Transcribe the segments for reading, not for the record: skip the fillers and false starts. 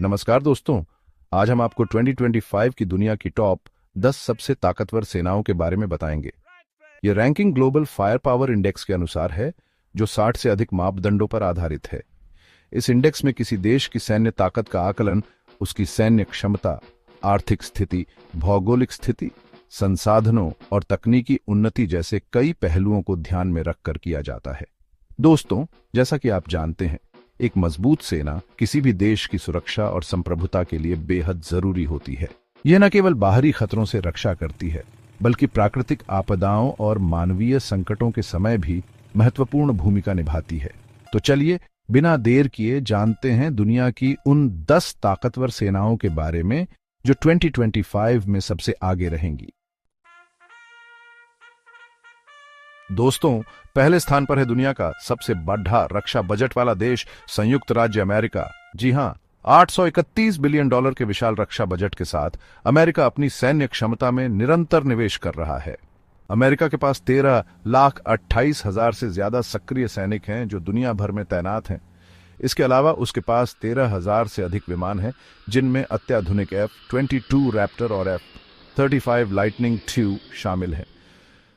नमस्कार दोस्तों। आज हम आपको 2025 की दुनिया की टॉप 10 सबसे ताकतवर सेनाओं के बारे में बताएंगे। यह ranking global fire power index के अनुसार है, जो 60 से अधिक मापदंडों पर आधारित है। इस इंडेक्स में किसी देश की सैन्य ताकत का आकलन उसकी सैन्य क्षमता, आर्थिक स्थिति, भौगोलिक स्थिति, संसाधनों और तकनीकी उन्नति जैसे कई पहलुओं को ध्यान में रखकर किया जाता है। दोस्तों, जैसा कि आप जानते हैं, एक मजबूत सेना किसी भी देश की सुरक्षा और संप्रभुता के लिए बेहद जरूरी होती है। यह न केवल बाहरी खतरों से रक्षा करती है, बल्कि प्राकृतिक आपदाओं और मानवीय संकटों के समय भी महत्वपूर्ण भूमिका निभाती है। तो चलिए बिना देर किए जानते हैं दुनिया की उन 10 ताकतवर सेनाओं के बारे में जो 2025 में सबसे आगे रहेंगी। दोस्तों, पहले स्थान पर है दुनिया का सबसे बड़ा रक्षा बजट वाला देश संयुक्त राज्य अमेरिका। जी हां, $831 बिलियन के विशाल रक्षा बजट के साथ अमेरिका अपनी सैन्य क्षमता में निरंतर निवेश कर रहा है। अमेरिका के पास 13,28,000 से ज्यादा सक्रिय सैनिक हैं जो दुनिया भर में तैनात हैं। इसके अलावा उसके पास 13,000 से अधिक विमान हैं, जिनमें अत्याधुनिक F-22 रैप्टर और F-35 लाइटनिंग II शामिल हैं।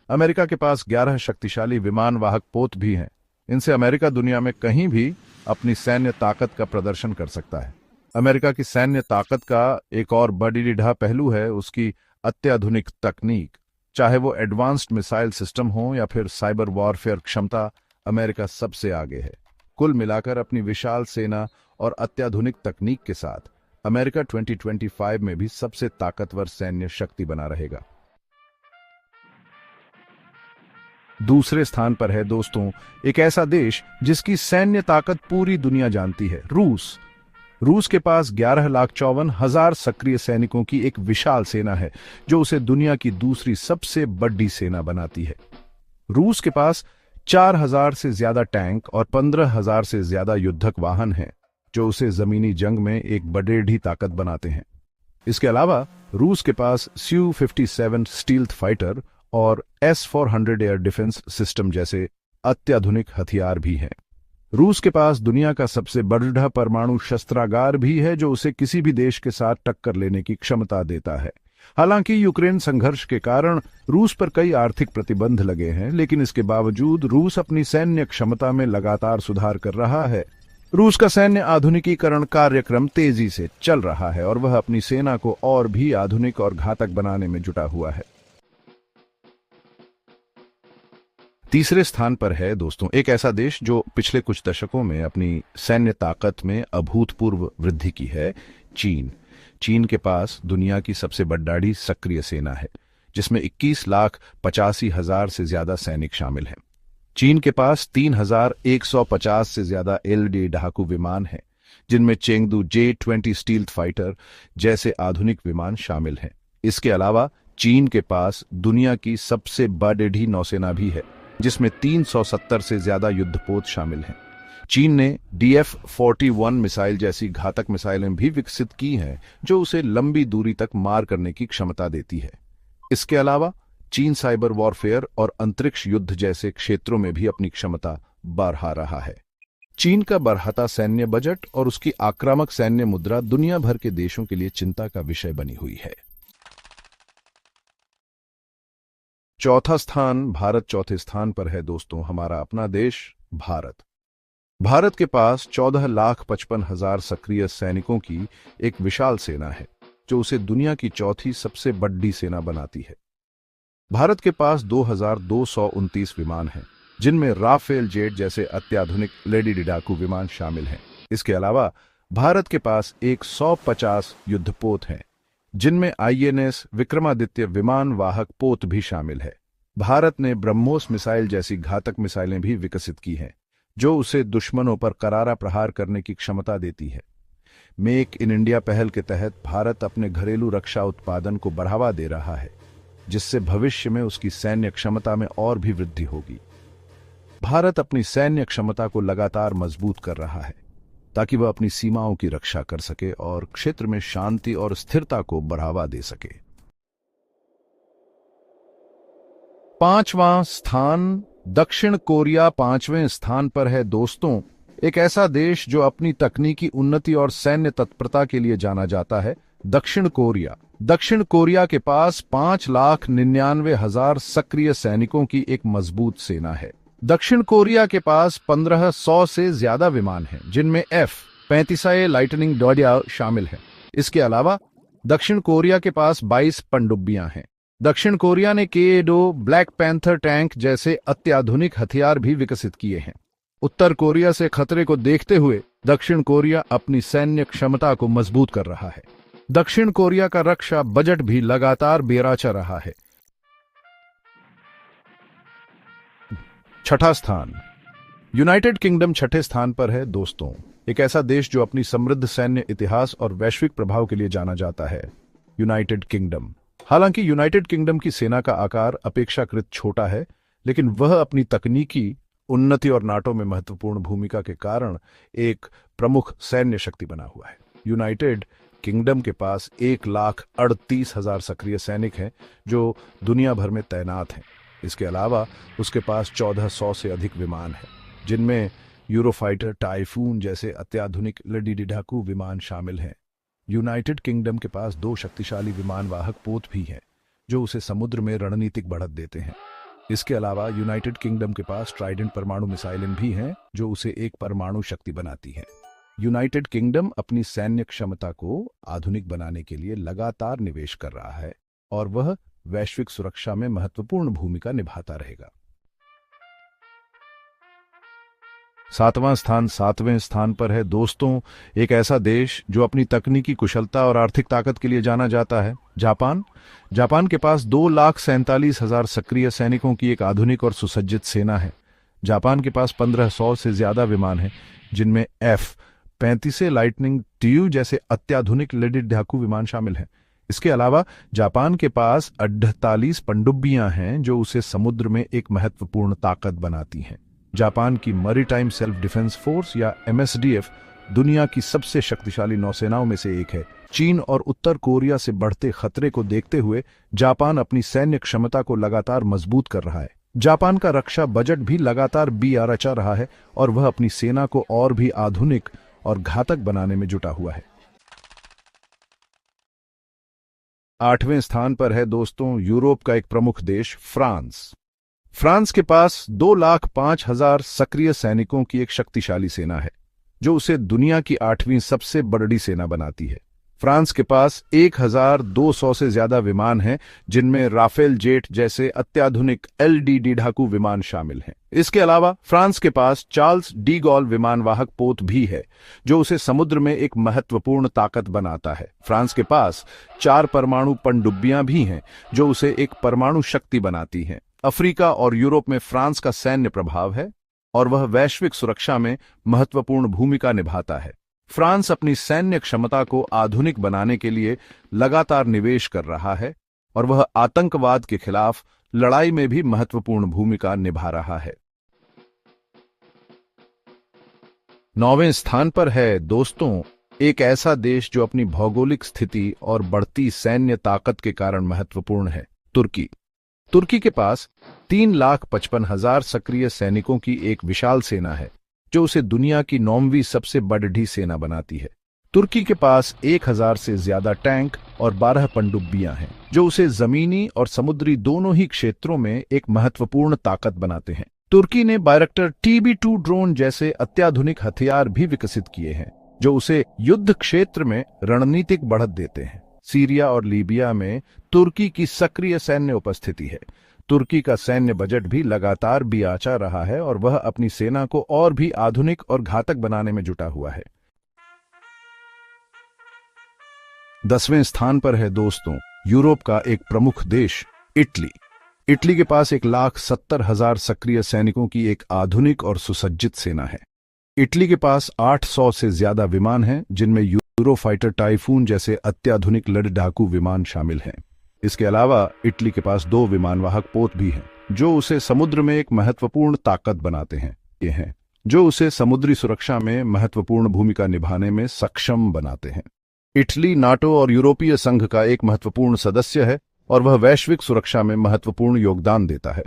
अमेरिका के पास 11 शक्तिशाली विमान वाहक पोत भी हैं। इनसे अमेरिका दुनिया में कहीं भी अपनी सैन्य ताकत का प्रदर्शन कर सकता है। अमेरिका की सैन्य ताकत का एक और बड़ा पहलू है उसकी अत्याधुनिक तकनीक। चाहे वो एडवांस्ड मिसाइल सिस्टम हो या फिर साइबर वॉरफेयर क्षमता, अमेरिका सबसे आगे है। कुल मिलाकर अपनी विशाल सेना और अत्याधुनिक तकनीक के साथ अमेरिका 2025 में भी सबसे ताकतवर सैन्य शक्ति बना रहेगा। दूसरे स्थान पर है दोस्तों एक ऐसा देश जिसकी सैन्य ताकत पूरी दुनिया जानती है, रूस। रूस के पास 11,54,000 सक्रिय सैनिकों की एक विशाल सेना है, जो उसे दुनिया की दूसरी सबसे बड़ी सेना बनाती है। रूस के पास 4,000 से ज्यादा टैंक और 15,000 से ज्यादा युद्धक वाहन हैं, जो उसे जमीनी जंग में एक बड़ी ताकत बनाते हैं। इसके अलावा रूस के पास Su-57 स्टील्थ फाइटर और S-400 एयर डिफेंस सिस्टम जैसे अत्याधुनिक हथियार भी हैं। रूस के पास दुनिया का सबसे बड़ा परमाणु शस्त्रागार भी है, जो उसे किसी भी देश के साथ टक्कर लेने की क्षमता देता है। हालांकि यूक्रेन संघर्ष के कारण रूस पर कई आर्थिक प्रतिबंध लगे हैं, लेकिन इसके बावजूद रूस अपनी सैन्य क्षमता में लगातार सुधार कर रहा है। रूस का सैन्य आधुनिकीकरण कार्यक्रम तेजी से चल रहा है और वह अपनी सेना को और भी आधुनिक और घातक बनाने में जुटा हुआ है। तीसरे स्थान पर है दोस्तों एक ऐसा देश जो पिछले कुछ दशकों में अपनी सैन्य ताकत में अभूतपूर्व वृद्धि की है, चीन। चीन के पास दुनिया की सबसे बड़ी सक्रिय सेना है, जिसमें 21,85,000 से ज्यादा सैनिक शामिल हैं। चीन के पास 3,150 से ज्यादा LD डाकू विमान हैं, जिनमें चेंगदू J-20 स्टील्थ फाइटर जैसे आधुनिक विमान शामिल हैं। इसके अलावा चीन के पास दुनिया की सबसे बड़ी नौसेना भी है, जिसमें 370 से ज्यादा युद्धपोत शामिल हैं। चीन ने DF-41 मिसाइल जैसी घातक मिसाइलें भी विकसित की हैं, जो उसे लंबी दूरी तक मार करने की क्षमता देती है। इसके अलावा चीन साइबर वॉरफेयर और अंतरिक्ष युद्ध जैसे क्षेत्रों में भी अपनी क्षमता बढ़ा रहा है। चीन का बढ़ता सैन्य बजट और उसकी आक्रामक सैन्य मुद्रा दुनिया भर के देशों के लिए चिंता का विषय बनी हुई है। चौथा स्थान भारत चौथे स्थान पर है दोस्तों हमारा अपना देश भारत। भारत के पास 14,55,000 सक्रिय सैनिकों की एक विशाल सेना है, जो उसे दुनिया की चौथी सबसे बड़ी सेना बनाती है। भारत के पास 2,229 विमान हैं, जिनमें राफेल जेट जैसे अत्याधुनिक लेडी लड़ाकू विमान शामिल हैं। इसके अलावा भारत के पास 150 युद्धपोत हैं, जिनमें INS विक्रमादित्य विमान वाहक पोत भी शामिल है। भारत ने ब्रह्मोस मिसाइल जैसी घातक मिसाइलें भी विकसित की हैं, जो उसे दुश्मनों पर करारा प्रहार करने की क्षमता देती है। मेक इन इंडिया पहल के तहत भारत अपने घरेलू रक्षा उत्पादन को बढ़ावा दे रहा है, जिससे भविष्य में उसकी सैन्य क्षमता में और भी वृद्धि होगी। भारत अपनी सैन्य क्षमता को लगातार मजबूत कर रहा है, ताकि वह अपनी सीमाओं की रक्षा कर सके और क्षेत्र में शांति और स्थिरता को बढ़ावा दे सके। पांचवां स्थान दक्षिण कोरिया 5वें स्थान पर है दोस्तों एक ऐसा देश जो अपनी तकनीकी उन्नति और सैन्य तत्परता के लिए जाना जाता है, दक्षिण कोरिया। दक्षिण कोरिया के पास 5,99,000 सक्रिय सैनिकों की एक मजबूत सेना है। दक्षिण कोरिया के पास 1500 से ज्यादा विमान हैं, जिनमें F-35 लाइटनिंग डॉडिया शामिल है। इसके अलावा दक्षिण कोरिया के पास 22 पनडुब्बियां हैं। दक्षिण कोरिया ने K2 ब्लैक पैंथर टैंक जैसे अत्याधुनिक हथियार भी विकसित किए हैं। उत्तर कोरिया से खतरे को देखते हुए दक्षिण कोरिया अपनी सैन्य क्षमता को मजबूत कर रहा है। दक्षिण कोरिया का रक्षा बजट भी लगातार बेराचा रहा है। छठा स्थान, यूनाइटेड किंगडम छठे स्थान पर है दोस्तों। एक ऐसा देश जो अपनी समृद्ध सैन्य इतिहास और वैश्विक प्रभाव के लिए जाना जाता है, यूनाइटेड किंगडम। हालांकि यूनाइटेड किंगडम की सेना का आकार अपेक्षाकृत छोटा है, लेकिन वह अपनी तकनीकी उन्नति और नाटो में महत्वपूर्ण भूमिका के कारण एक प्रमुख सैन्य शक्ति बना हुआ है। यूनाइटेड किंगडम के पास 1,38,000 सक्रिय सैनिक हैं जो दुनिया भर में तैनात हैं। इसके अलावा उसके पास 1400 से अधिक विमान हैं, जिनमें यूरोफाइटर टाइफून जैसे अत्याधुनिक लड़ाकू विमान शामिल हैं। यूनाइटेड किंगडम के पास 2 शक्तिशाली विमान वाहक पोत भी हैं, जो उसे समुद्र में रणनीतिक बढ़त देते हैं। इसके अलावा यूनाइटेड किंगडम के पास ट्राइडेंट परमाणु मिसाइलें भी हैं, जो उसे एक परमाणु शक्ति बनाती हैं। यूनाइटेड किंगडम अपनी सैन्य क्षमता को आधुनिक बनाने के लिए लगातार निवेश कर रहा है और वह वैश्विक सुरक्षा में महत्वपूर्ण भूमिका निभाता रहेगा। सातवें स्थान पर है दोस्तों एक ऐसा देश जो अपनी तकनीकी कुशलता और आर्थिक ताकत के लिए जाना जाता है, जापान। जापान के पास 2,47,000 सक्रिय सैनिकों की एक आधुनिक और सुसज्जित सेना है। जापान के पास 1500 से ज्यादा विमान हैं, जिनमें F-35 लाइटनिंग ट्यू जैसे अत्याधुनिक लड़ाकू विमान शामिल हैं। इसके अलावा जापान के पास 48 पनडुब्बियां हैं, जो उसे समुद्र में एक महत्वपूर्ण ताकत बनाती हैं। जापान की मैरीटाइम सेल्फ डिफेंस फोर्स या MSDF दुनिया की सबसे शक्तिशाली नौसेनाओं में से एक है। चीन और उत्तर कोरिया से बढ़ते खतरे को देखते हुए जापान अपनी सैन्य क्षमता को लगातार मजबूत कर रहा है। जापान का रक्षा बजट भी लगातार बेराचा रहा है और वह अपनी सेना को और भी आधुनिक और घातक बनाने में जुटा हुआ है। 8वें स्थान पर है दोस्तों यूरोप का एक प्रमुख देश, फ्रांस। फ्रांस के पास 2,05,000 सक्रिय सैनिकों की एक शक्तिशाली सेना है, जो उसे दुनिया की 8वीं सबसे बड़ी सेना बनाती है। फ्रांस के पास 1,200 से ज्यादा विमान हैं, जिनमें राफेल जेट जैसे अत्याधुनिक LD लड़ाकू विमान शामिल हैं। इसके अलावा फ्रांस के पास चार्ल्स डी गॉल विमान वाहक पोत भी है, जो उसे समुद्र में एक महत्वपूर्ण ताकत बनाता है। फ्रांस के पास 4 परमाणु पनडुब्बियां भी हैं, जो उसे एक परमाणु शक्ति बनाती हैं। अफ्रीका और यूरोप में फ्रांस का सैन्य प्रभाव है और वह वैश्विक सुरक्षा में महत्वपूर्ण भूमिका निभाता है। फ्रांस अपनी सैन्य क्षमता को आधुनिक बनाने के लिए लगातार निवेश कर रहा है और वह आतंकवाद के खिलाफ लड़ाई में भी महत्वपूर्ण भूमिका निभा रहा है। 9वें स्थान पर है दोस्तों एक ऐसा देश जो अपनी भौगोलिक स्थिति और बढ़ती सैन्य ताकत के कारण महत्वपूर्ण है, तुर्की। तुर्की के पास 3,55,000 सक्रिय सैनिकों की एक विशाल सेना है, जो उसे दुनिया की 9वीं सबसे बड़ी सेना बनाती है। तुर्की के पास 1,000 से ज्यादा टैंक और 12 पनडुब्बियां हैं, जो उसे जमीनी और समुद्री दोनों ही क्षेत्रों में एक महत्वपूर्ण ताकत बनाते हैं। तुर्की ने बायरक्टर TB2 ड्रोन जैसे अत्याधुनिक हथियार भी विकसित किए हैं, जो उसे युद्ध क्षेत्र में रणनीतिक बढ़त देते हैं। सीरिया और लीबिया में तुर्की की सक्रिय सैन्य उपस्थिति है। तुर्की का सैन्य बजट भी लगातार बेराचा रहा है और वह अपनी सेना को और भी आधुनिक और घातक बनाने में जुटा हुआ है। 10वें स्थान पर है दोस्तों यूरोप का एक प्रमुख देश, इटली। इटली के पास 1,70,000 सक्रिय सैनिकों की एक आधुनिक और सुसज्जित सेना है। इटली के पास 800 से ज्यादा विमान हैं, जिनमें यूरोफाइटर टाइफून जैसे अत्याधुनिक लड़ाकू विमान शामिल हैं। इसके अलावा इटली के पास 2 विमान वाहक पोत भी हैं, जो उसे समुद्र में एक महत्वपूर्ण ताकत बनाते हैं। ये हैं जो उसे समुद्री सुरक्षा में महत्वपूर्ण भूमिका निभाने में सक्षम बनाते हैं। इटली नाटो और यूरोपीय संघ का एक महत्वपूर्ण सदस्य है और वह वैश्विक सुरक्षा में महत्वपूर्ण योगदान देता है।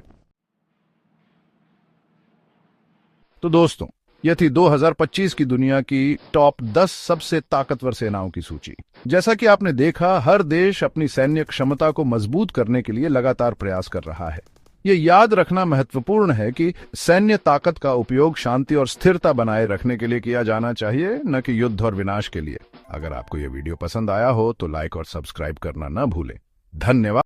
तो दोस्तों, यह थी 2025 की दुनिया की टॉप 10 सबसे ताकतवर सेनाओं की सूची। जैसा कि आपने देखा, हर देश अपनी सैन्य क्षमता को मजबूत करने के लिए लगातार प्रयास कर रहा है। ये याद रखना महत्वपूर्ण है कि सैन्य ताकत का उपयोग शांति और स्थिरता बनाए रखने के लिए किया जाना चाहिए, न कि युद्ध और विनाश के लिए। अगर आपको यह वीडियो पसंद आया हो तो लाइक और सब्सक्राइब करना न भूलें। धन्यवाद।